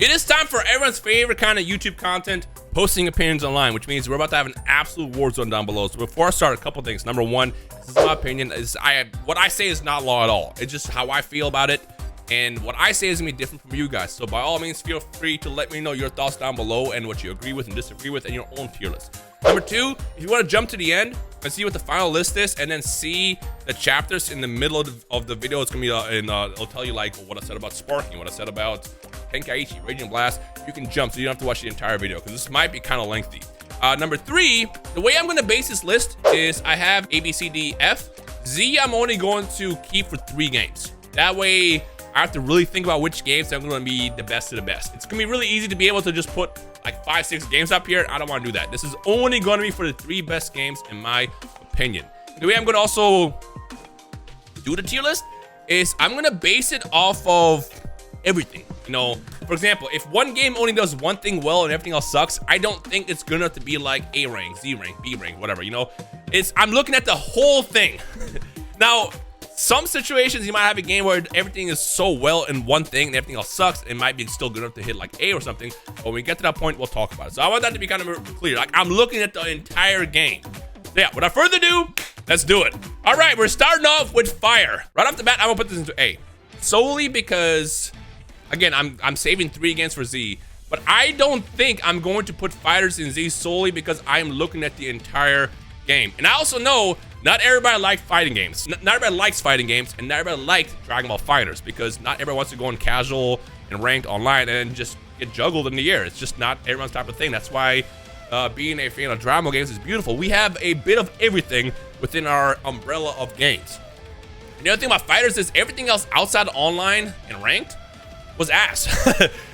It is time for everyone's favorite kind of YouTube content, posting opinions online, which means we're about to have an absolute war zone down below. So before I start, a couple things. Number one, this is my opinion. What I say is not law at all. It's just how I feel about it. And what I say is gonna be different from you guys. So by all means, feel free to let me know your thoughts down below and what you agree with and disagree with and your own tier list. Number two, if you want to jump to the end and see what the final list is and then see the chapters in the middle of the video, it's gonna be it'll tell you like what I said about sparking, what I said about Tenkaichi, Raging Blast. You can jump, so you don't have to watch the entire video because this might be kind of lengthy. Number three, the way I'm gonna base this list is I have A, B, C, D, F. Z, I'm only going to keep for 3 games. That way, I have to really think about which games I'm going to be the best of the best. It's going to be really easy to be able to just put like 5-6 games up here. I don't want to do that. This is only going to be for the 3 best games in my opinion. The way I'm going to also do the tier list is I'm going to base it off of everything. You know, for example, if one game only does one thing well and everything else sucks, I don't think it's going to have to be like A rank, Z rank, B rank, whatever, you know. I'm looking at the whole thing. Now, some situations you might have a game where everything is so well in one thing and everything else sucks. It might be still good enough to hit like A or something. But when we get to that point, we'll talk about it. So I want that to be kind of clear. Like, I'm looking at the entire game. So yeah, without further ado, let's do it. All right, we're starting off with fire. Right off the bat, I'm gonna put this into A. Solely because, again, I'm saving 3 games for Z. But I don't think I'm going to put fighters in Z solely because I'm looking at the entire game. And I also know not everybody likes fighting games. Not everybody likes fighting games, and not everybody likes Dragon Ball FighterZ because not everyone wants to go in casual and ranked online and just get juggled in the air. It's just not everyone's type of thing. That's why being a fan of Dragon Ball games is beautiful. We have a bit of everything within our umbrella of games. And the other thing about FighterZ is everything else outside of online and ranked was ass.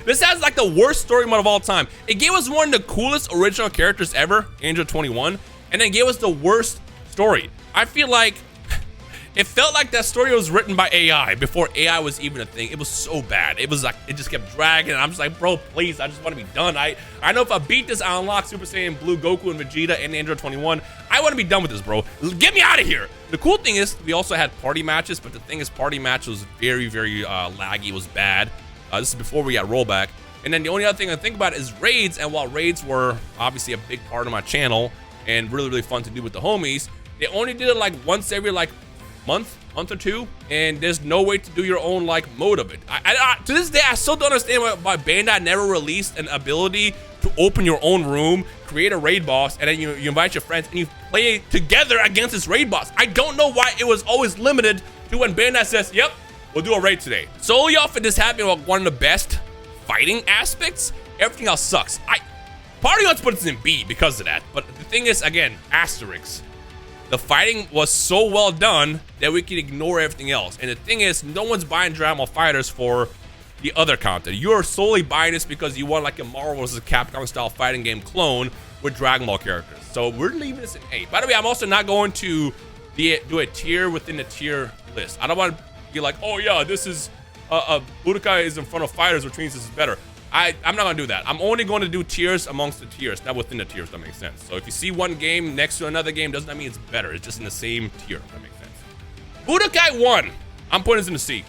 This has like the worst story mode of all time. It gave us one of the coolest original characters ever, Angel 21, and then gave us the worst story. I feel like it felt like that story was written by AI before AI was even a thing. It was so bad. It was like, it just kept dragging. And I'm just like, bro, please, I just want to be done. I know if I beat this, I unlock Super Saiyan Blue Goku and Vegeta and Android 21. I want to be done with this, bro. Get me out of here. The cool thing is we also had party matches, but the thing is party match was very, very laggy. It was bad. This is before we got rollback. And then the only other thing I think about is raids. And while raids were obviously a big part of my channel and really, really fun to do with the homies, they only did it like once every like month or 2, and there's no way to do your own like mode of it. To this day, I still don't understand why Bandai never released an ability to open your own room, create a raid boss, and then you invite your friends and you play together against this raid boss. I don't know why it was always limited to when Bandai says, yep, we'll do a raid today. Solely off of this having one of the best fighting aspects, everything else sucks. Part of me wants to put this in B because of that, but the thing is, again, asterisks. The fighting was so well done that we can ignore everything else. And the thing is, no one's buying Dragon Ball FighterZ for the other content. You're solely buying this because you want like a Marvel vs. Capcom style fighting game clone with Dragon Ball characters. So we're leaving this in A. By the way, I'm also not going to do a tier within the tier list. I don't want to be like, oh yeah, this is Budokai is in front of FighterZ, which means this is better. I'm not gonna do that. I'm only going to do tiers amongst the tiers, not within the tiers. That makes sense. So if you see one game next to another game, doesn't that mean it's better? It's just in the same tier. That makes sense. Budokai 1. I'm putting this in the C.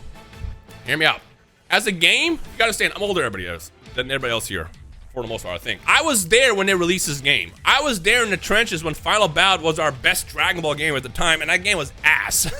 Hear me out. As a game, you gotta understand, I'm older than everybody else here, for the most part, I think. I was there when they released this game. I was there in the trenches when Final Bout was our best Dragon Ball game at the time, and that game was ass.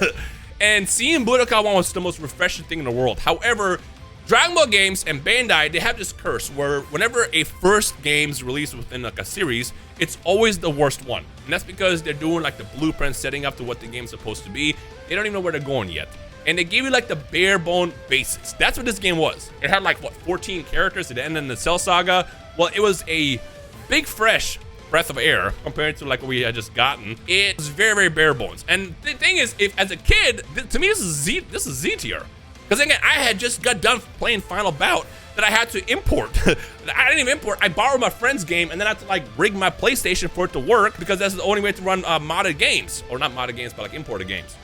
And seeing Budokai 1 was the most refreshing thing in the world. However, Dragon Ball games and Bandai, they have this curse where whenever a first game's released within like a series, it's always the worst one. And that's because they're doing like the blueprint setting up to what the game's supposed to be. They don't even know where they're going yet. And they give you like the bare bone basics. That's what this game was. It had like, what, 14 characters at the end of the Cell Saga? Well, it was a big fresh breath of air compared to like what we had just gotten. It was very, very bare bones. And the thing is, if as a kid, to me this is Z tier. Because again, I had just got done playing Final Bout that I had to import. I didn't even import. I borrowed my friend's game and then I had to like rig my PlayStation for it to work because that's the only way to run modded games. Or not modded games, but like imported games.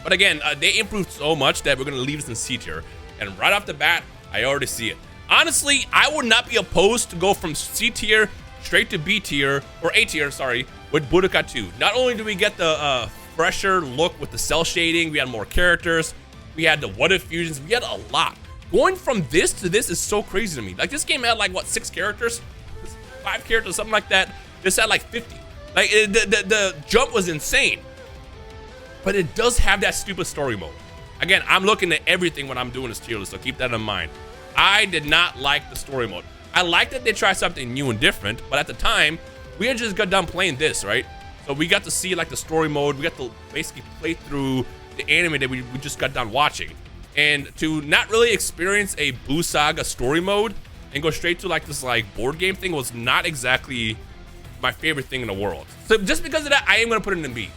But again, they improved so much that we're going to leave this in C tier. And right off the bat, I already see it. Honestly, I would not be opposed to go from C tier straight to B tier, or A tier, sorry, with Budokai 2. Not only do we get the fresher look with the cell shading, we had more characters, we had the what if fusions, we had a lot. Going from this to this is so crazy to me. Like, this game had like, what, 6 characters? 5 characters, something like that. This had like 50. Like, the jump was insane. But it does have that stupid story mode. Again, I'm looking at everything when I'm doing this tier list, so keep that in mind. I did not like the story mode. I like that they tried something new and different, but at the time, we had just got done playing this, right? So we got to see like the story mode. We got to basically play through the anime that we just got done watching. And to not really experience a Buu Saga story mode and go straight to like this like board game thing was not exactly my favorite thing in the world. So just because of that, I am gonna put it in B.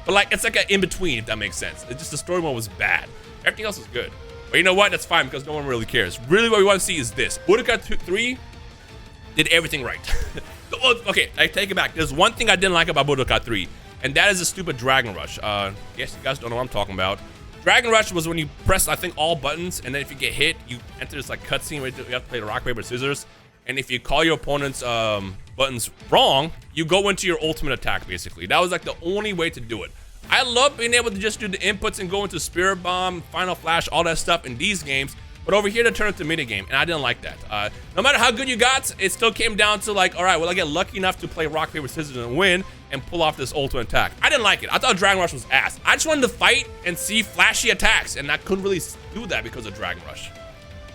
But like, it's like an in-between, if that makes sense. It's just the story mode was bad. Everything else is good. But you know what? That's fine because no one really cares. Really what we want to see is this. Budokai 3 did everything right. Okay, I take it back. There's one thing I didn't like about Budokai 3, and that is the stupid Dragon Rush. Yes, you guys don't know what I'm talking about. Dragon Rush was when you press, I think, all buttons, and then if you get hit, you enter this like cutscene where you have to play the rock, paper, scissors. And if you call your opponent's buttons wrong, you go into your ultimate attack, basically. That was like the only way to do it. I love being able to just do the inputs and go into Spirit Bomb, Final Flash, all that stuff in these games. But over here, they turn it to minigame, and I didn't like that. No matter how good you got, it still came down to like, all right, well, I get lucky enough to play rock, paper, scissors and win and pull off this ultimate attack. I didn't like it. I thought Dragon Rush was ass. I just wanted to fight and see flashy attacks, and I couldn't really do that because of Dragon Rush.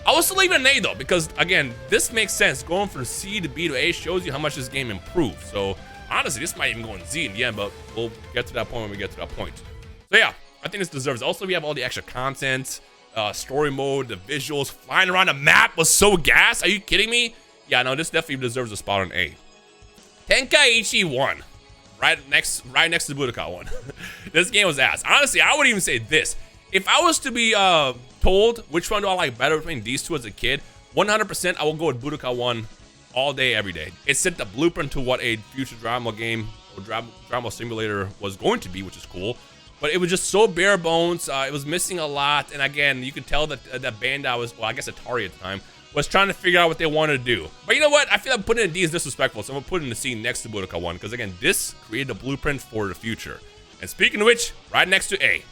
I was still leaving an A though, because again, this makes sense. Going from C to B to A shows you how much this game improved. So honestly, this might even go in Z in the end, but we'll get to that point when we get to that point. So yeah, I think this deserves it. Also, we have all the extra content, story mode, the visuals, flying around the map was so gas. Are you kidding me? Yeah, no, this definitely deserves a spot on A. Tenkaichi 1, right next to Budokai 1. This game was ass. Honestly, I would even say this. If I was to be told which one do I like better between these two as a kid, 100% I will go with Budokai 1 all day, every day. It set the blueprint to what a future drama game or drama simulator was going to be, which is cool. But it was just so bare bones. It was missing a lot. And again, you could tell that that Bandai was, well, I guess Atari at the time, was trying to figure out what they wanted to do. But you know what? I feel like putting it in D is disrespectful. So I'm going to put it in the C next to Budokai 1. Because again, this created a blueprint for the future. And speaking of which, right next to A.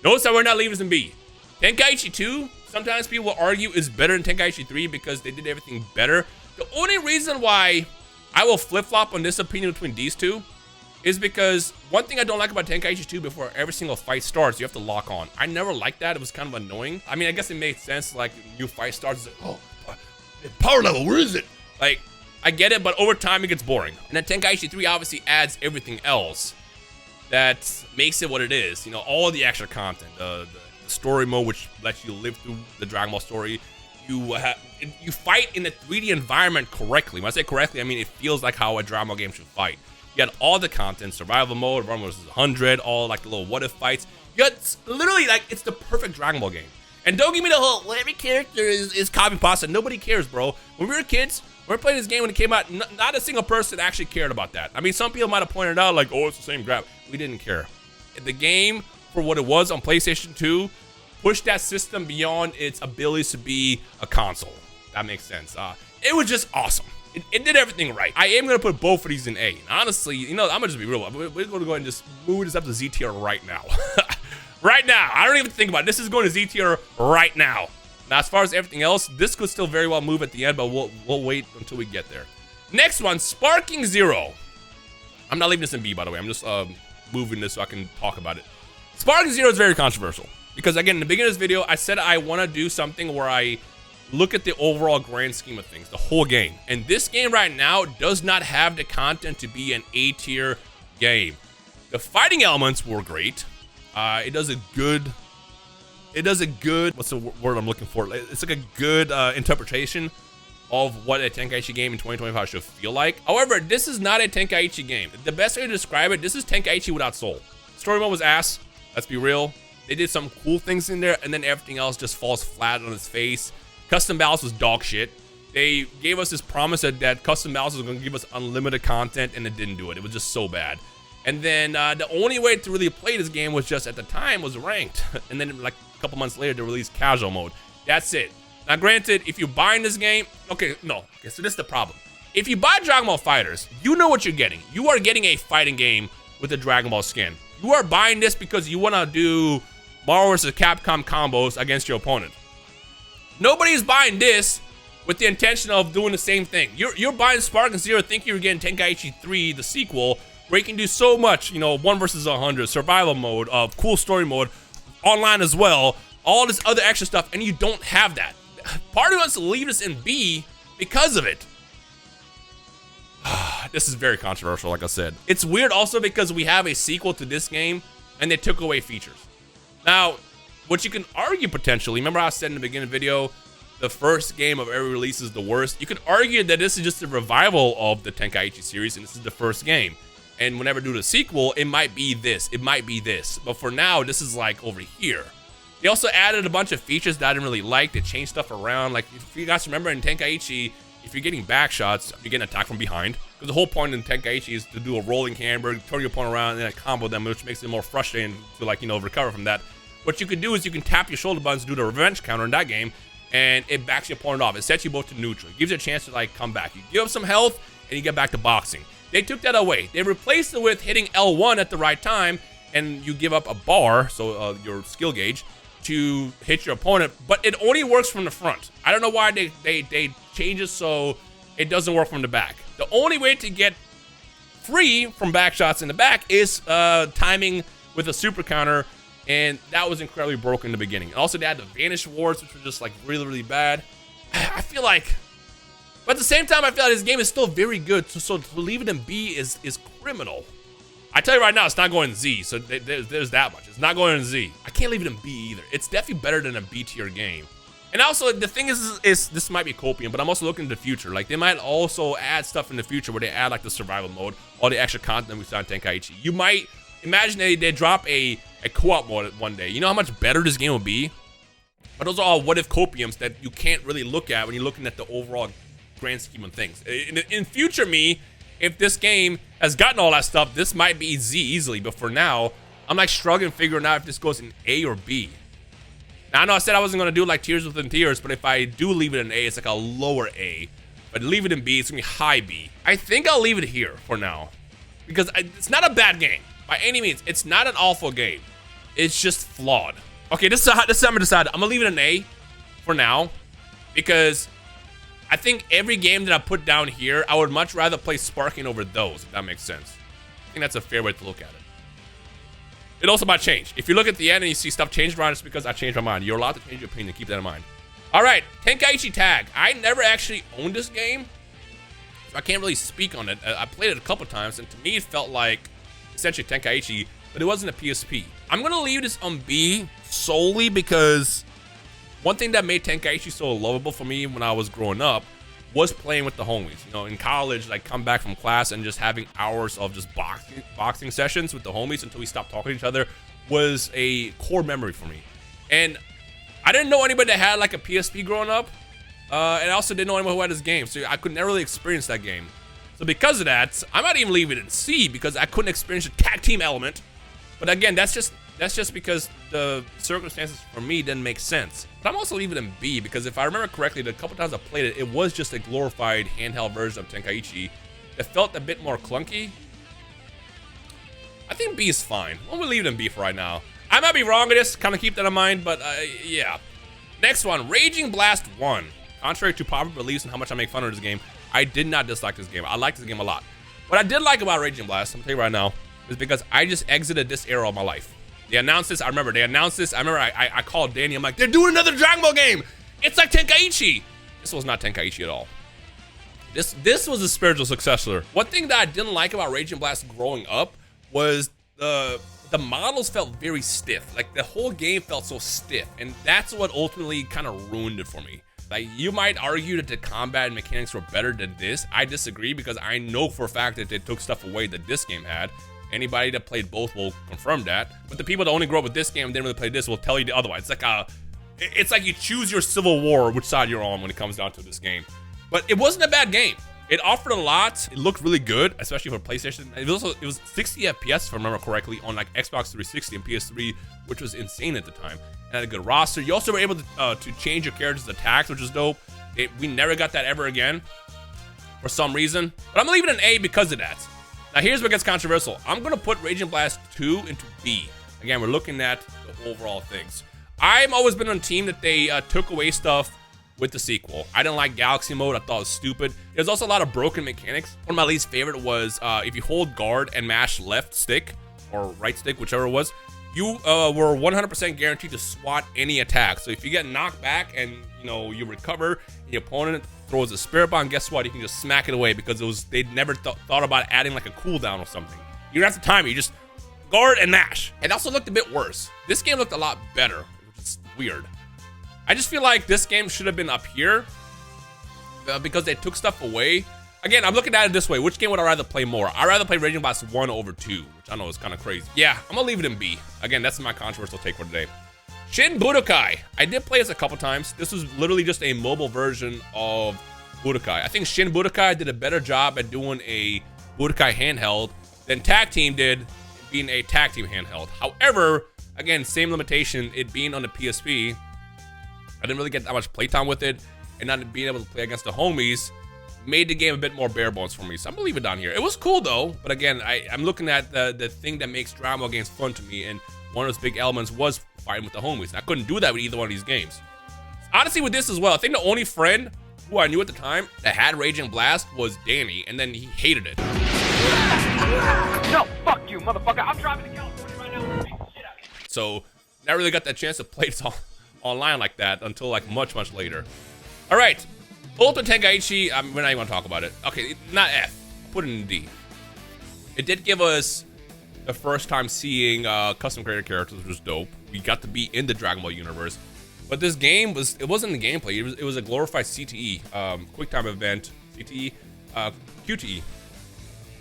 Notice how we're not leaving this in B. Tenkaichi 2, sometimes people will argue is better than Tenkaichi 3 because they did everything better. The only reason why I will flip-flop on this opinion between these two is because one thing I don't like about Tenkaichi 2, before every single fight starts, you have to lock on. I never liked that. It was kind of annoying. I mean, I guess it made sense. Like, new fight starts, it's like, oh, power level, where is it? Like, I get it, but over time, it gets boring. And then Tenkaichi 3 obviously adds everything else that makes it what it is. You know, all the extra content, the story mode, which lets you live through the Dragon Ball story. You fight in a 3D environment correctly. When I say correctly, I mean it feels like how a Dragon Ball game should fight. You got all the content, survival mode, Run vs 100, all like the little what if fights. You got literally like, it's the perfect Dragon Ball game. And don't give me the whole, well, every character is copy pasta. Nobody cares, bro. When we were kids, when we were playing this game when it came out, not a single person actually cared about that. I mean, some people might have pointed out like, oh, it's the same grab. We didn't care. The game, for what it was on PlayStation 2, pushed that system beyond its abilities to be a console. That makes sense. It was just awesome. It did everything right. I am going to put both of these in A. And honestly, you know, I'm going to just be real. We're going to go ahead and just move this up to Z tier right now. Right now. I don't even think about it. This is going to Z tier right now. Now, as far as everything else, this could still very well move at the end, but we'll wait until we get there. Next one, Sparking Zero. I'm not leaving this in B, by the way. I'm just moving this so I can talk about it. Sparking Zero is very controversial. Because again, in the beginning of this video, I said I want to do something where I look at the overall grand scheme of things, the whole game. And this game right now does not have the content to be an A tier game. The fighting elements were great. It does a good, what's the word I'm looking for? It's like a good interpretation of what a Tenkaichi game in 2025 should feel like. However, this is not a Tenkaichi game. The best way to describe it, this is Tenkaichi without soul. Story mode was ass, let's be real. They did some cool things in there, and then everything else just falls flat on its face. Custom battles was dog shit. They gave us this promise that custom battles was going to give us unlimited content, and it didn't do it. It was just so bad. And then the only way to really play this game was just, at the time, was ranked. And then like a couple months later, they released casual mode. That's it. Now, granted, if you're buying this game, okay, so this is the problem. If you buy Dragon Ball FighterZ, you know what you're getting. You are getting a fighting game with a Dragon Ball skin. You are buying this because you want to do Marvel vs. Capcom combos against your opponent. Nobody's buying this with the intention of doing the same thing. You're buying Spark and Zero thinking you're getting Tenkaichi 3, the sequel, where you can do so much, you know, 1 versus 100, survival mode, cool story mode, online as well, all this other extra stuff, and you don't have that. Part of us leave this in B because of it. This is very controversial, like I said. It's weird also because we have a sequel to this game, and they took away features. Now, what you can argue potentially, remember I said in the beginning of the video, the first game of every release is the worst. You could argue that this is just a revival of the Tenkaichi series, and this is the first game. And whenever do the sequel, it might be this, it might be this. But for now, this is like over here. They also added a bunch of features that I didn't really like. They changed stuff around. Like, if you guys remember in Tenkaichi, if you're getting back shots, you're getting attacked from behind. Because the whole point in Tenkaichi is to do a rolling hammer, turn your opponent around, and then combo them, which makes it more frustrating to, like, you know, recover from that. What you can do is you can tap your shoulder buttons to do the revenge counter in that game, and it backs your opponent off. It sets you both to neutral. It gives you a chance to, like, come back. You give up some health, and you get back to boxing. They took that away. They replaced it with hitting L1 at the right time, and you give up a bar, so your skill gauge, to hit your opponent, but it only works from the front. I don't know why they change it so it doesn't work from the back. The only way to get free from back shots in the back is timing with a super counter, and that was incredibly broken in the beginning. Also, they had the Vanish Wards, which were just like really, really bad. I feel like, but at the same time, I feel like this game is still very good, so to leave it in B is criminal. I tell you right now, it's not going in Z, so there's that much. It's not going in Z. I can't leave it in B either. It's definitely better than a B tier game. And also, the thing is this might be copium, but I'm also looking to the future. Like, they might also add stuff in the future where they add, like, the survival mode, all the extra content we saw in Tenkaichi. You might imagine they drop a co-op mode one day. You know how much better this game will be? But those are all what-if copiums that you can't really look at when you're looking at the overall grand scheme of things. In future me, if this game has gotten all that stuff, this might be Z easily, but for now, I'm like struggling figuring out if this goes in A or B. Now, I know I said I wasn't going to do like tiers within tiers, but if I do leave it in A, it's like a lower A. But leave it in B, it's going to be high B. I think I'll leave it here for now, because it's not a bad game. By any means, it's not an awful game. It's just flawed. Okay, this is how I'm going to decide. I'm going to leave it in A for now, because I think every game that I put down here, I would much rather play Sparking over those, if that makes sense. I think that's a fair way to look at it. It also might change. If you look at the end and you see stuff changed around, it's because I changed my mind. You're allowed to change your opinion. Keep that in mind. All right, Tenkaichi Tag. I never actually owned this game, so I can't really speak on it. I played it a couple times, and to me, it felt like essentially Tenkaichi, but it wasn't a PSP. I'm going to leave this on B solely because one thing that made Tenkaichi so lovable for me when I was growing up was playing with the homies. You know, in college, like come back from class and just having hours of just boxing sessions with the homies until we stopped talking to each other was a core memory for me. And I didn't know anybody that had like a PSP growing up, and I also didn't know anyone who had this game, so I could never really experience that game. So because of that, I might even leave it in C because I couldn't experience the tag team element. But again, that's just because the circumstances for me didn't make sense. But I'm also leaving it in B because if I remember correctly, the couple times I played it, it was just a glorified handheld version of Tenkaichi that felt a bit more clunky. I think B is fine. I'm gonna leave it in B for right now. I might be wrong with this, kind of keep that in mind, but yeah. Next one, Raging Blast 1. Contrary to popular beliefs and how much I make fun of this game, I did not dislike this game. I like this game a lot. What I did like about Raging Blast, I'm gonna tell you right now, is because I just exited this era of my life. They announced this. I remember they announced this. I remember I called Danny. I'm like, they're doing another Dragon Ball game. It's like Tenkaichi. This was not Tenkaichi at all. This was a spiritual successor. One thing that I didn't like about Raging Blast growing up was the models felt very stiff. Like the whole game felt so stiff, and that's what ultimately kind of ruined it for me. Like you might argue that the combat mechanics were better than this. I disagree because I know for a fact that they took stuff away that this game had. Anybody that played both will confirm that. But the people that only grew up with this game and didn't really play this will tell you the otherwise. It's like you choose your civil war, which side you're on when it comes down to this game. But it wasn't a bad game. It offered a lot. It looked really good, especially for PlayStation. It was 60 FPS, if I remember correctly, on like Xbox 360 and PS3, which was insane at the time. It had a good roster. You also were able to change your character's attacks, which is dope. We never got that ever again for some reason. But I'm gonna leave it an A because of that. Now here's what gets controversial. I'm gonna put Raging Blast 2 into B. Again, we're looking at the overall things. I've always been on a team that they took away stuff with the sequel. I didn't like Galaxy Mode. I thought it was stupid. There's also a lot of broken mechanics. One of my least favorite was if you hold guard and mash left stick or right stick, whichever it was, you were 100% guaranteed to swat any attack. So if you get knocked back and you recover, and your opponent throws a spirit bomb, guess what? You can just smack it away because they'd never thought about adding like a cooldown or something. You don't have to time it. You just guard and mash. It also looked a bit worse. This game looked a lot better, which is weird. I just feel like this game should have been up here because they took stuff away. Again, I'm looking at it this way. Which game would I rather play more? I'd rather play Raging Blast 1 over 2, which I know is kind of crazy. Yeah, I'm going to leave it in B. Again, that's my controversial take for today. Shin Budokai. I did play this a couple times. This was literally just a mobile version of Budokai. I think Shin Budokai did a better job at doing a Budokai handheld than Tag Team did being a Tag Team handheld. However, again, same limitation, it being on the PSP. I didn't really get that much playtime with it, and not being able to play against the homies made the game a bit more bare bones for me. So I'm gonna leave it down here. It was cool though, but again, I'm looking at the thing that makes Dragon Ball games fun to me, and one of those big elements was fighting with the homies. And I couldn't do that with either one of these games. Honestly, with this as well, I think the only friend who I knew at the time that had Raging Blast was Danny, and then he hated it. No, fuck you, motherfucker. I'm driving to California right now. Beat the shit out of you. So never really got that chance to play this online like that until like much later. All right, Ball Tenkaichi. We're not even gonna talk about it. Okay, not F. Put it in D. It did give us the first time seeing custom created characters, which was dope. We got to be in the Dragon Ball universe, but this game wasn't the gameplay. It was a glorified CTE, quick time event, CTE, QTE,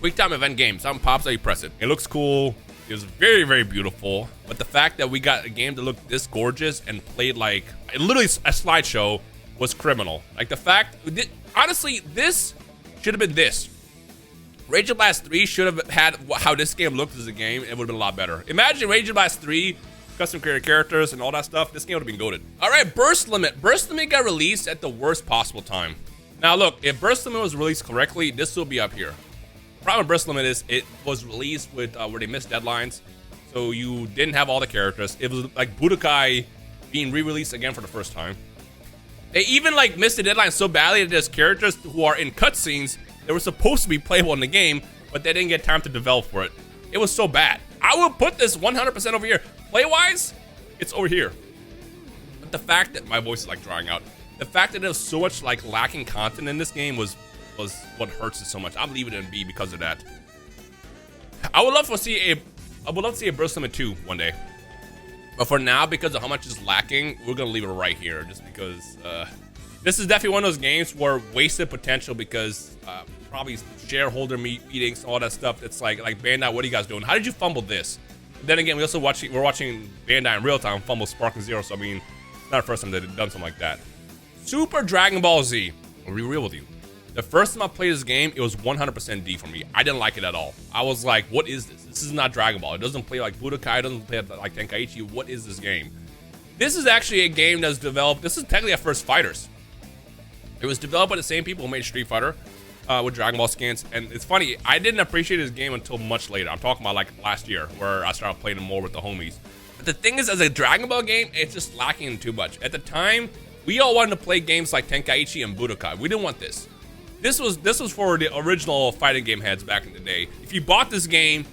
quick time event game. Something pops out, you press it. It looks cool. It was very, very beautiful. But the fact that we got a game that looked this gorgeous and played like literally a slideshow was criminal. Like the fact, honestly, this should have been this. Raging Blast 3 should have had how this game looked as a game. It would have been a lot better. Imagine Raging Blast 3, custom created characters and all that stuff. This game would have been goated. All right, Burst Limit. Burst Limit got released at the worst possible time. Now look, if Burst Limit was released correctly, this will be up here. The problem with Burst Limit is it was released with where they missed deadlines, so you didn't have all the characters. It was like Budokai being re-released again for the first time. They even like missed the deadline so badly that there's characters who are in cutscenes that were supposed to be playable in the game, but they didn't get time to develop for it. It was so bad. I will put this 100% over here. Play-wise, it's over here. But the fact that my voice is like drying out, the fact that there's so much like lacking content in this game was what hurts it so much. I'm leaving it in B because of that. I would love to see a Burst Limit 2 one day. But for now, because of how much is lacking, we're gonna leave it right here just because this is definitely one of those games where wasted potential because probably shareholder meetings, all that stuff. It's like Bandai, what are you guys doing? How did you fumble this? Then again, we're watching Bandai in real time fumble Sparking Zero, so I mean, not the first time they've done something like that. Super Dragon Ball Z. I'll be real with you. The first time I played this game, it was 100% D for me. I didn't like it at all. I was like, what is this? This is not Dragon Ball. It doesn't play like Budokai. It doesn't play like Tenkaichi. What is this game? This is actually a game that's developed. This is technically our first FighterZ. It was developed by the same people who made Street Fighter with Dragon Ball skins. And it's funny, I didn't appreciate this game until much later. I'm talking about like last year where I started playing more with the homies. But the thing is, as a Dragon Ball game, it's just lacking too much. At the time, we all wanted to play games like Tenkaichi and Budokai. We didn't want this. This was for the original fighting game heads back in the day. If you bought this game,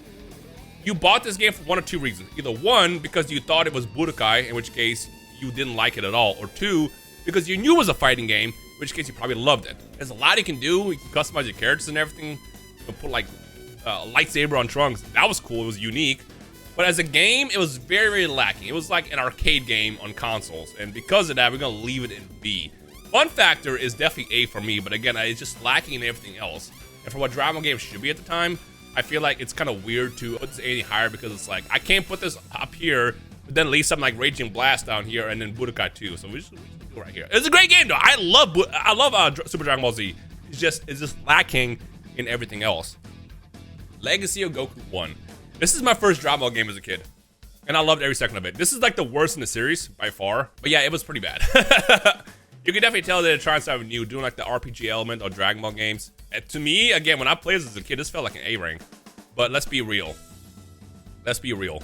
you bought this game for one of two reasons. Either one, because you thought it was Budokai, in which case you didn't like it at all. Or two, because you knew it was a fighting game, in which case you probably loved it. There's a lot you can do. You can customize your characters and everything. You can put like a lightsaber on Trunks. That was cool. It was unique. But as a game, it was very, very lacking. It was like an arcade game on consoles. And because of that, we're going to leave it in B. Fun factor is definitely A for me, but again, it's just lacking in everything else. And for what Dragon Ball games should be at the time, I feel like it's kind of weird to put this any higher because it's like, I can't put this up here, but then leave something like Raging Blast down here and then Budokai 2. So we just do it right here. It's a great game though. I love Super Dragon Ball Z. It's just lacking in everything else. Legacy of Goku 1. This is my first Dragon Ball game as a kid, and I loved every second of it. This is like the worst in the series by far, but yeah, it was pretty bad. You can definitely tell that they're trying something new, doing like the RPG element of Dragon Ball games. And to me, again, when I played this as a kid, this felt like an A rank. But let's be real. Let's be real.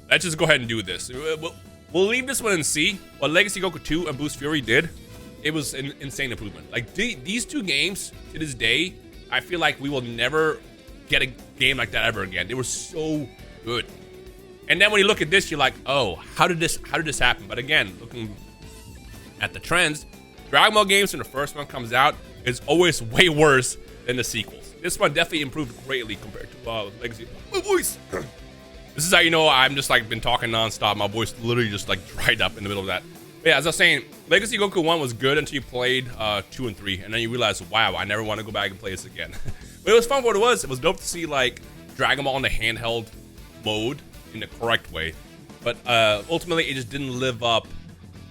Let's just go ahead and do this. We'll leave this one in C. What Legacy Goku 2 and Boost Fury did it was an insane improvement. Like these two games to this day, I feel like we will never get a game like that ever again. They were so good. And then when you look at this, you're like, oh, how did this happen? But again, looking at the trends, Dragon Ball games when the first one comes out is always way worse than the sequels. This one definitely improved greatly compared to Legacy. My voice. This is how you know I'm just like been talking nonstop. My voice literally just like dried up in the middle of that. But yeah, as I was saying, Legacy Goku 1 was good until you played 2 and 3, and then you realize, wow, I never want to go back and play this again. But it was fun for what it was. It was dope to see like Dragon Ball in the handheld mode in the correct way. But ultimately, it just didn't live up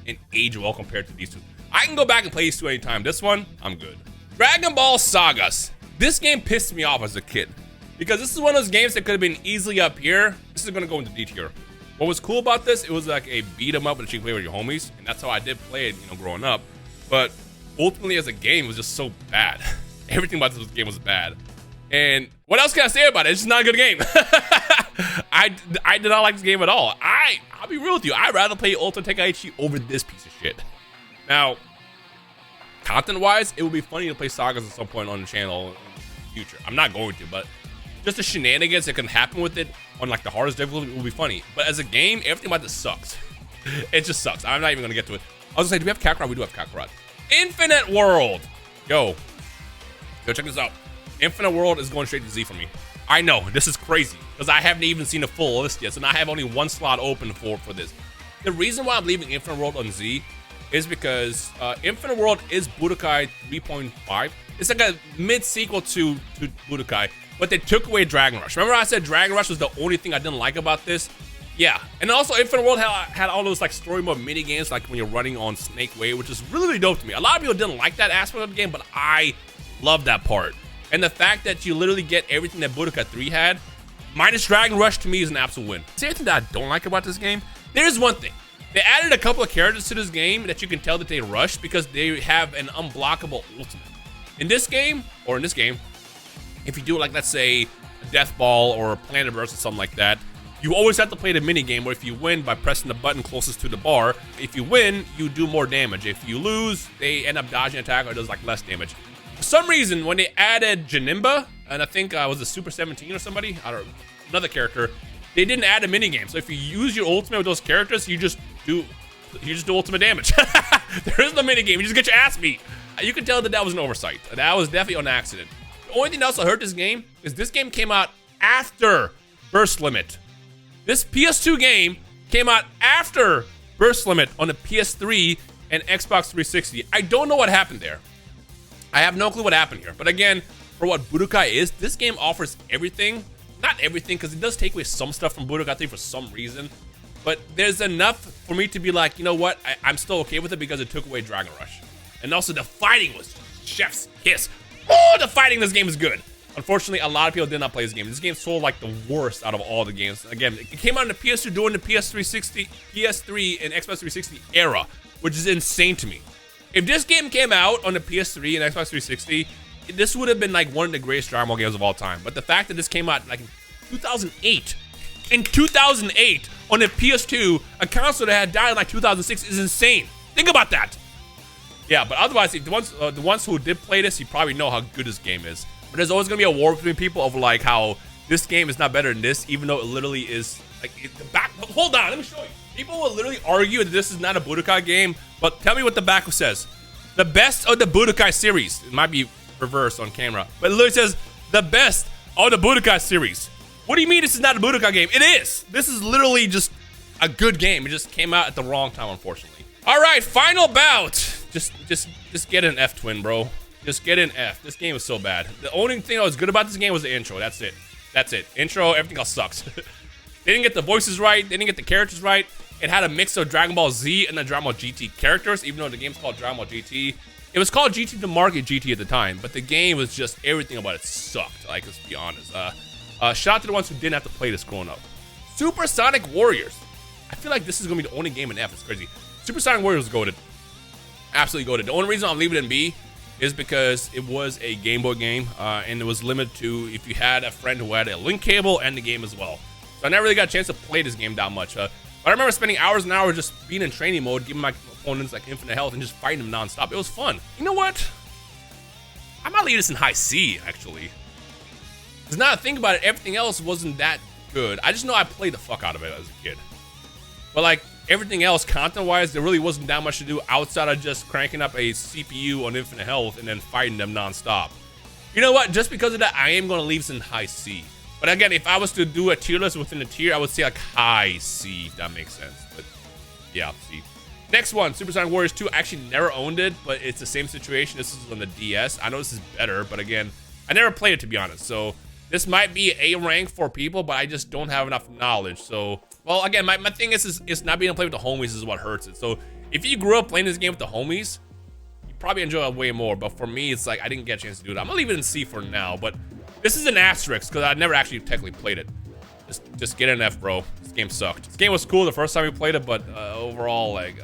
and age well compared to these two. I can go back and play these two anytime. This one, I'm good. Dragon Ball Sagas. This game pissed me off as a kid because this is one of those games that could have been easily up here. This is going to go into D tier. What was cool about this, it was like a beat 'em up that you can play with your homies, and that's how I did play it, growing up. But ultimately, as a game, it was just so bad. Everything about this game was bad. And what else can I say about it? It's just not a good game. I did not like this game at all. I'll be real with you. I'd rather play Ball Tenkaichi over this piece of shit. Now, content-wise, it would be funny to play Sagas at some point on the channel in the future. I'm not going to, but just the shenanigans that can happen with it on like the hardest difficulty will be funny. But as a game, everything about this sucks. It just sucks. I'm not even gonna get to it. I was gonna say, do we have Kakarot? We do have Kakarot. Infinite World. Yo, check this out. Infinite World is going straight to Z for me. I know, this is crazy, because I haven't even seen a full list yet, and I have only one slot open for this. The reason why I'm leaving Infinite World on Z is because Infinite World is Budokai 3.5. It's like a mid-sequel to Budokai, but they took away Dragon Rush. Remember I said Dragon Rush was the only thing I didn't like about this? Yeah, and also Infinite World had all those like story mode mini games, like when you're running on Snake Way, which is really, really dope to me. A lot of people didn't like that aspect of the game, but I love that part. And the fact that you literally get everything that Budokai 3 had, minus Dragon Rush, to me is an absolute win. See anything that I don't like about this game? There's one thing. They added a couple of characters to this game that you can tell that they rush because they have an unblockable ultimate. In this game, if you do like, let's say, Death Ball or Planet Burst or something like that, you always have to play the mini game where if you win by pressing the button closest to the bar, if you win, you do more damage. If you lose, they end up dodging attack or it does like less damage. For some reason, when they added Janemba, and I think was it Super 17 or somebody, I don't know, another character, they didn't add a mini game. So if you use your ultimate with those characters, you just do ultimate damage. There is no mini game. You just get your ass beat. You can tell that was an oversight. That was definitely an accident. The only thing that also hurt this game is this game came out after Burst Limit. This PS2 game came out after Burst Limit on the PS3 and Xbox 360. I don't know what happened there. I have no clue what happened here. But again, for what Budokai is, this game offers everything. Not everything, because it does take away some stuff from Budokai 3 for some reason. But there's enough for me to be like, you know what? I'm still okay with it because it took away Dragon Rush. And also the fighting was chef's kiss. Oh, the fighting in this game is good. Unfortunately, a lot of people did not play this game. This game sold like the worst out of all the games. Again, it came out on the PS2 during the PS3 and Xbox 360 era, which is insane to me. If this game came out on the PS3 and Xbox 360, this would have been like one of the greatest Dragon Ball games of all time. But the fact that this came out like in 2008, on the PS2, a console that had died in like 2006 is insane. Think about that. Yeah, but otherwise, the ones who did play this, you probably know how good this game is. But there's always gonna be a war between people over like how this game is not better than this, even though it literally is like the back. Hold on, let me show you. People will literally argue that this is not a Budokai game, but tell me what the back says. The best of the Budokai series. It might be reversed on camera, but it literally says the best of the Budokai series. What do you mean this is not a Budokai game? It is. This is literally just a good game. It just came out at the wrong time, unfortunately. All right, final bout. Just get an F, twin, bro. Just get an F. This game was so bad. The only thing that was good about this game was the intro. That's it. That's it. Intro, everything else sucks. They didn't get the voices right. They didn't get the characters right. It had a mix of Dragon Ball Z and the Dragon Ball GT characters, even though the game's called Dragon Ball GT. It was called GT to market GT at the time, but the game was just, everything about it sucked. Like, let's be honest. Shout out to the ones who didn't have to play this growing up. Super Sonic Warriors. I feel like this is going to be the only game in F. It's crazy. Super Sonic Warriors was goated. Absolutely goated. The only reason I'm leaving it in B is because it was a Game Boy game, and it was limited to if you had a friend who had a link cable and the game as well. So I never really got a chance to play this game that much. But I remember spending hours and hours just being in training mode, giving my opponents like infinite health and just fighting them non-stop. It was fun. You know what? I might leave this in high C, actually. Because now that I think about it, everything else wasn't that good. I just know I played the fuck out of it as a kid. But like everything else, content-wise, there really wasn't that much to do outside of just cranking up a CPU on infinite health and then fighting them non-stop. You know what? Just because of that, I am going to leave this in high C. But again, if I was to do a tier list within a tier, I would say like high C, if that makes sense. But yeah, C. Next one, Super Sonic Warriors 2. I actually never owned it, but it's the same situation. This is on the DS. I know this is better, but again, I never played it, to be honest. So this might be A rank for people, but I just don't have enough knowledge. So, well, again, my thing is not being able to play with the homies is what hurts it. So if you grew up playing this game with the homies, you probably enjoy it way more. But for me, it's like I didn't get a chance to do it. I'm gonna leave it in C for now, but this is an asterisk because I never actually technically played it. Just get an F, bro. This game sucked. This game was cool the first time we played it, but overall, like,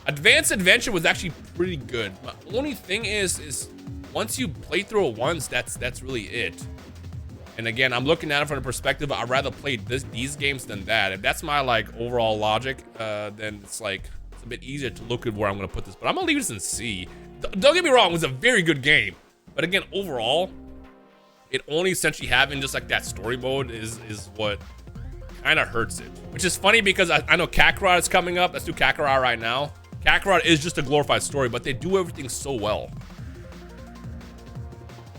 Advanced Adventure was actually pretty good. My only thing is once you play through it once, that's really it. And again, I'm looking at it from the perspective I'd rather play these games than that. If that's my like overall logic, then it's like it's a bit easier to look at where I'm gonna put this. But I'm gonna leave this in C. Don't get me wrong, it was a very good game. But again, overall, it only essentially having just like that story mode is what kind of hurts it. Which is funny because I know Kakarot is coming up. Let's do Kakarot right now. Kakarot is just a glorified story, but they do everything so well.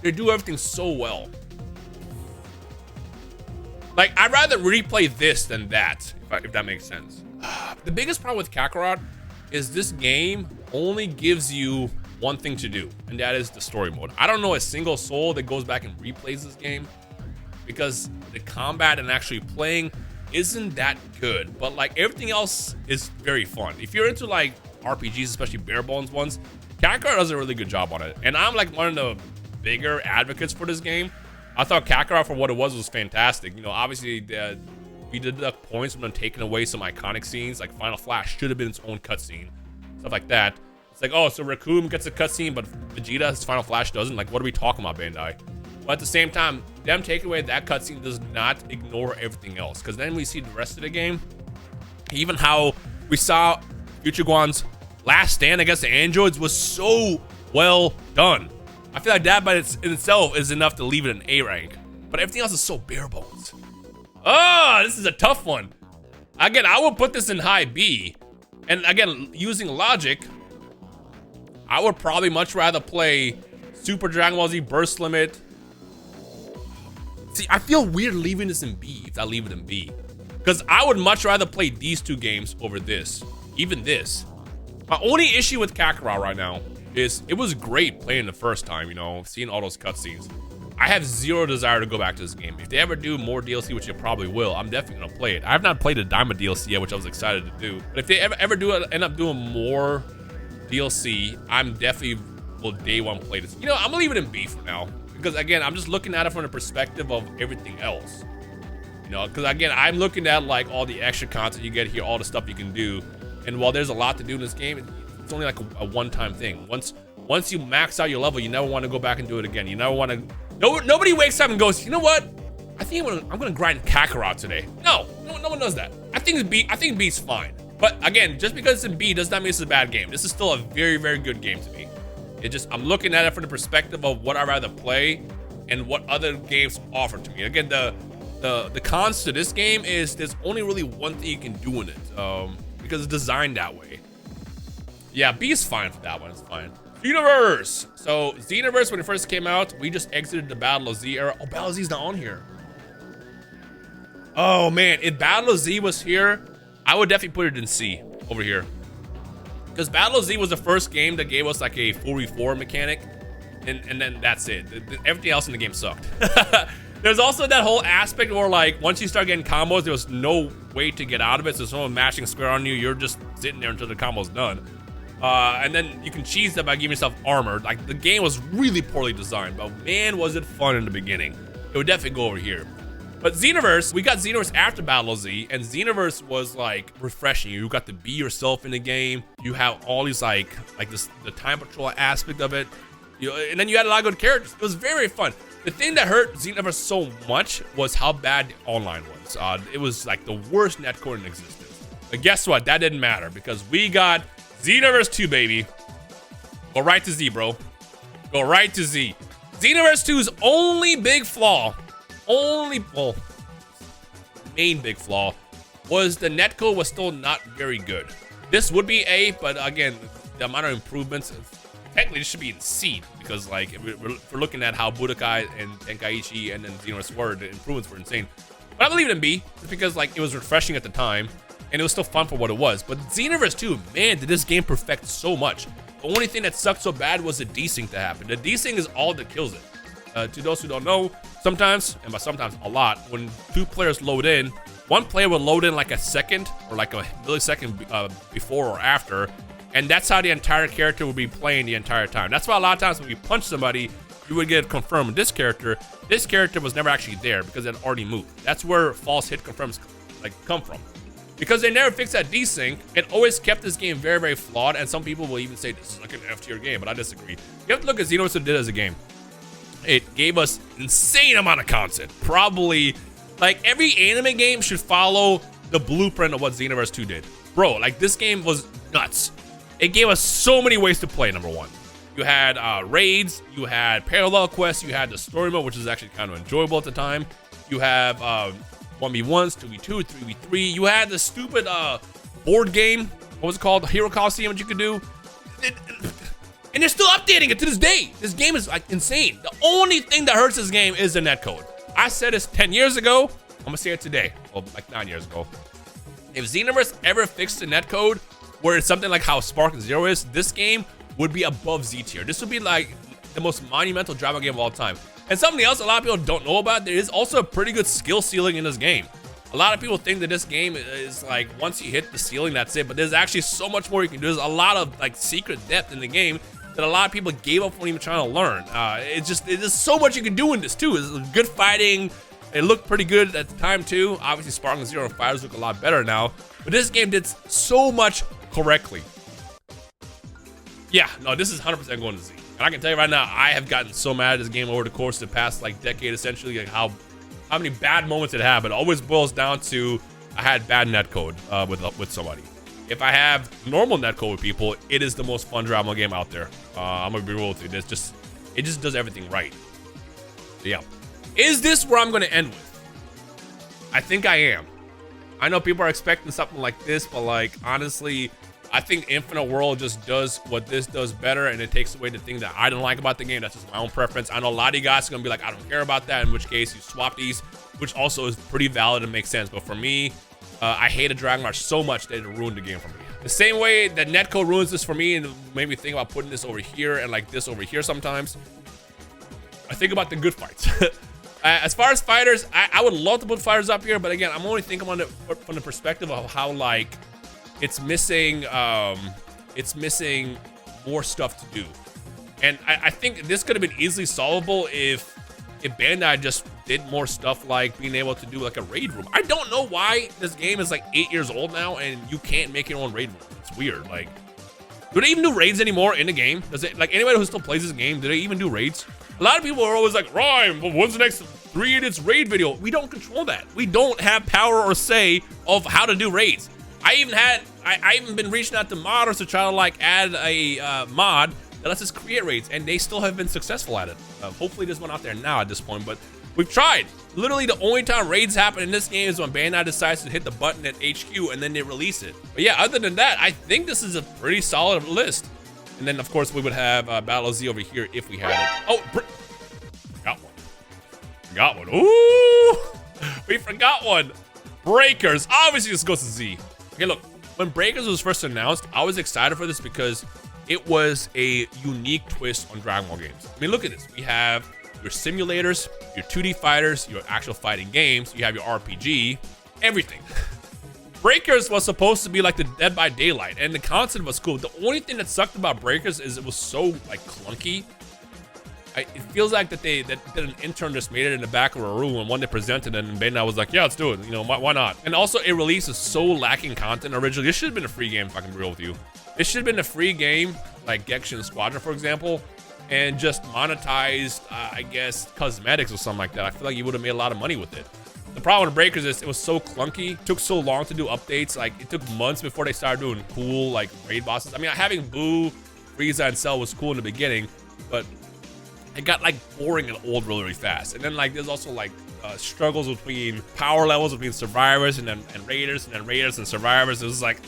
They do everything so well. Like, I'd rather replay this than that, if that makes sense. The biggest problem with Kakarot is this game only gives you one thing to do, and that is the story mode. I don't know a single soul that goes back and replays this game because the combat and actually playing isn't that good, but like everything else is very fun. If you're into like RPGs, especially bare bones ones, Kakarot does a really good job on it. And I'm like one of the bigger advocates for this game. I thought Kakarot for what it was fantastic. You know, obviously we deduct points from them taking away some iconic scenes, like Final Flash should have been its own cutscene, stuff like that. It's like, oh, so Raccoon gets a cutscene, but Vegeta, his Final Flash doesn't. Like, what are we talking about, Bandai? But at the same time, them taking away that cutscene does not ignore everything else. Because then we see the rest of the game. Even how we saw Future Guan's last stand against the androids was so well done. I feel like that by in itself is enough to leave it an A rank. But everything else is so bare bones. Oh, this is a tough one. Again, I would put this in high B. And again, using logic, I would probably much rather play Super Dragon Ball Z Burst Limit. See, I feel weird leaving this in B if I leave it in B. Because I would much rather play these two games over this. Even this. My only issue with Kakarot right now is it was great playing the first time, you know, seeing all those cutscenes. I have zero desire to go back to this game. If they ever do more DLC, which they probably will, I'm definitely gonna play it. I have not played a Diamond DLC yet, which I was excited to do. But if they ever do end up doing more DLC, I'm definitely will day one play this. You know, I'm gonna leave it in B for now. Because again, I'm just looking at it from the perspective of everything else. You know, because again, I'm looking at like all the extra content you get here, all the stuff you can do. And while there's a lot to do in this game, it's only like a one-time thing. Once you max out your level, you never want to go back and do it again. You never want to. Nobody wakes up and goes, you know what? I think I'm gonna grind Kakarot today. No one does that. I think B's fine. But again, just because it's in B does not mean it's a bad game. This is still a very, very good game to me. I'm looking at it from the perspective of what I'd rather play and what other games offer to me. Again, the cons to this game is there's only really one thing you can do in it. Because it's designed that way. Yeah, B is fine for that one, it's fine. Xenoverse! So, Xenoverse, when it first came out, we just exited the Battle of Z era. Oh, Battle of Z's not on here. Oh, man, if Battle of Z was here, I would definitely put it in C, over here. Because Battle of Z was the first game that gave us like a full reform mechanic, and then that's it. Everything else in the game sucked. There's also that whole aspect where like once you start getting combos, there was no way to get out of it. So someone mashing square on you, you're just sitting there until the combo's done. And then you can cheese that by giving yourself armor. Like the game was really poorly designed, but man, was it fun in the beginning. It would definitely go over here. But Xenoverse, we got Xenoverse after Battle of Z, and Xenoverse was like refreshing. You got to be yourself in the game. You have all these like the time patrol aspect of it. And then you had a lot of good characters. It was very fun. The thing that hurt Xenoverse so much was how bad the online was. It was like the worst netcode in existence. But guess what? That didn't matter because we got Xenoverse 2, baby. Go right to Z, bro. Go right to Z. Xenoverse 2's only big flaw, main big flaw, was the netcode was still not very good. This would be A, but again, the amount of improvements, technically this should be in C, because like if we're looking at how Budokai and Tenkaichi and then Xenoverse were, the improvements were insane. But I believe it in B, just because like it was refreshing at the time, and it was still fun for what it was. But Xenoverse 2, man, did this game perfect so much. The only thing that sucked so bad was the desync to happen. The desync is all that kills it. To those who don't know, sometimes, and by sometimes a lot, when two players load in, one player will load in like a second or like a millisecond before or after, and that's how the entire character will be playing the entire time. That's why a lot of times when you punch somebody, you would get confirmed with this character. This character was never actually there because it had already moved. That's where false hit confirms like come from. Because they never fixed that desync, it always kept this game very, very flawed, and some people will even say this is like an F-tier game, but I disagree. You have to look at Xenoverse what it did as a game. It gave us insane amount of content. Probably, like, every anime game should follow the blueprint of what Xenoverse 2 did. Bro, like, this game was nuts. It gave us so many ways to play, number one. You had raids, you had parallel quests, you had the story mode, which is actually kind of enjoyable at the time. You have 1v1s, 2v2, 3v3. You had the stupid board game. What was it called? The Hero Coliseum, what you could do. And they're still updating it to this day. This game is like insane. The only thing that hurts this game is the netcode. I said this 10 years ago. I'm gonna say it today. Well, like 9 years ago. If Xenoverse ever fixed the netcode, where it's something like how Spark Zero is, this game would be above Z tier. This would be like the most monumental drama game of all time. And something else a lot of people don't know about, there is also a pretty good skill ceiling in this game. A lot of people think that this game is like, once you hit the ceiling, that's it. But there's actually so much more you can do. There's a lot of like secret depth in the game that a lot of people gave up when even trying to learn. It's just so much you can do in this too. It's good fighting. It looked pretty good at the time too. Obviously, Spark Zero and FighterZ look a lot better now. But this game did so much correctly. Yeah, no, this is 100% going to Z. And I can tell you right now, I have gotten so mad at this game over the course of the past like decade, essentially, like how many bad moments it had. But it always boils down to I had bad netcode with somebody. If I have normal netcode with people, it is the most fun drama game out there. I'm gonna be real with you. It just does everything right. So yeah, is this where I'm gonna end with? I think I am. I know people are expecting something like this, but like honestly, I think Infinite World just does what this does better, and it takes away the thing that I don't like about the game. That's just my own preference. I know a lot of you guys are gonna be like, I don't care about that, in which case you swap these, which also is pretty valid and makes sense. But for me, I hated Dragon Rush so much that it ruined the game for me. The same way that netcode ruins this for me and made me think about putting this over here and like this over here sometimes, I think about the good fights. As far as fighters, I would love to put fighters up here, but again, I'm only thinking on it from the perspective of how like it's missing more stuff to do. And I think this could have been easily solvable if Bandai just did more stuff like being able to do like a raid room. I don't know why this game is like 8 years old now and you can't make your own raid room. It's weird. Like, do they even do raids anymore in the game? Does it, like, anybody who still plays this game, do they even do raids? A lot of people are always like, Rhyme, well, when's the next 3 Idiots raid video? We don't control that. We don't have power or say of how to do raids. I even been reaching out to modders to try to like add a mod that lets us create raids, and they still have been successful at it. Hopefully there's one out there now at this point, but we've tried. Literally the only time raids happen in this game is when Bandai decides to hit the button at HQ and then they release it. But yeah, other than that, I think this is a pretty solid list. And then of course we would have Battle of Z over here if we had it. Oh, forgot one. Ooh, we forgot one. Breakers. Obviously this goes to Z. Okay, look, when Breakers was first announced, I was excited for this because it was a unique twist on Dragon Ball games. I mean, look at this. We have your simulators, your 2D fighters, your actual fighting games, you have your RPG, everything. Breakers was supposed to be like the Dead by Daylight, and the concept was cool. The only thing that sucked about Breakers is it was so like clunky. It feels like that an intern just made it in the back of a room, and one they presented it, and Bandai was like, yeah, let's do it. You know, why not? And also, it releases so lacking content originally. This should have been a free game, if I can be real with you. This should have been a free game, like Genshin Squadron, for example, and just monetized, I guess, cosmetics or something like that. I feel like you would have made a lot of money with it. The problem with Breakers is it was so clunky, it took so long to do updates. Like, it took months before they started doing cool, like, raid bosses. I mean, having Boo, Frieza, and Cell was cool in the beginning, but it got, like, boring and old really, really fast. And then, like, there's also, like, struggles between power levels between survivors and raiders, and then raiders and survivors. It was like,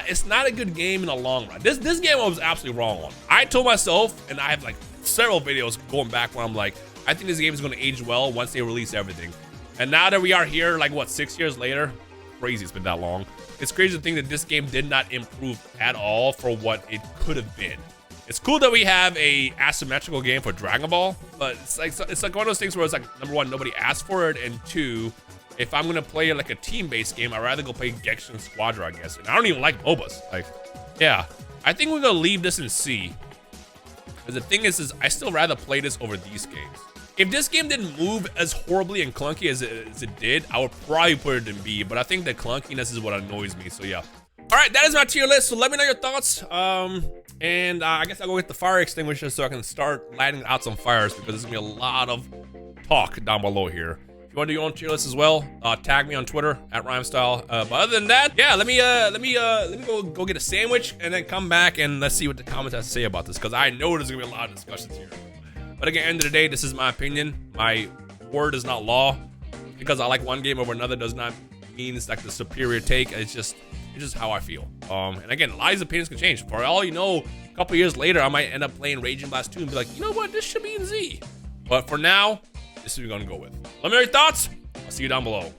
it's not a good game in the long run. This game I was absolutely wrong on. I told myself, and I have, like, several videos going back where I'm like, I think this game is going to age well once they release everything. And now that we are here, like, what, 6 years later? Crazy it's been that long. It's crazy to think that this game did not improve at all for what it could have been. It's cool that we have a asymmetrical game for Dragon Ball, but it's like one of those things where it's like, number one, nobody asked for it, and two, if I'm gonna play like a team-based game, I'd rather go play Genshin Squadron, I guess. And I don't even like MOBAs. Like, yeah, I think we're gonna leave this in C. Because the thing is I still rather play this over these games. If this game didn't move as horribly and clunky as it did, I would probably put it in B, but I think the clunkiness is what annoys me, so yeah. All right, that is my tier list, so let me know your thoughts. And I guess I'll go get the fire extinguisher so I can start lighting out some fires, because there's gonna be a lot of talk down below here. If you want to do your own tier list as well, tag me on Twitter at Rhymestyle. But other than that, yeah, let me go get a sandwich and then come back and let's see what the comments have to say about this, because I know there's gonna be a lot of discussions here. But again, end of the day, this is my opinion. My word is not law. Because I like one game over another does not mean it's like the superior take. It's just how I feel. And again, a lot of these opinions can change. For all you know, a couple years later, I might end up playing Raging Blast 2 and be like, you know what, this should be in Z. But for now, this is what we're gonna go with. Let me know your thoughts. I'll see you down below.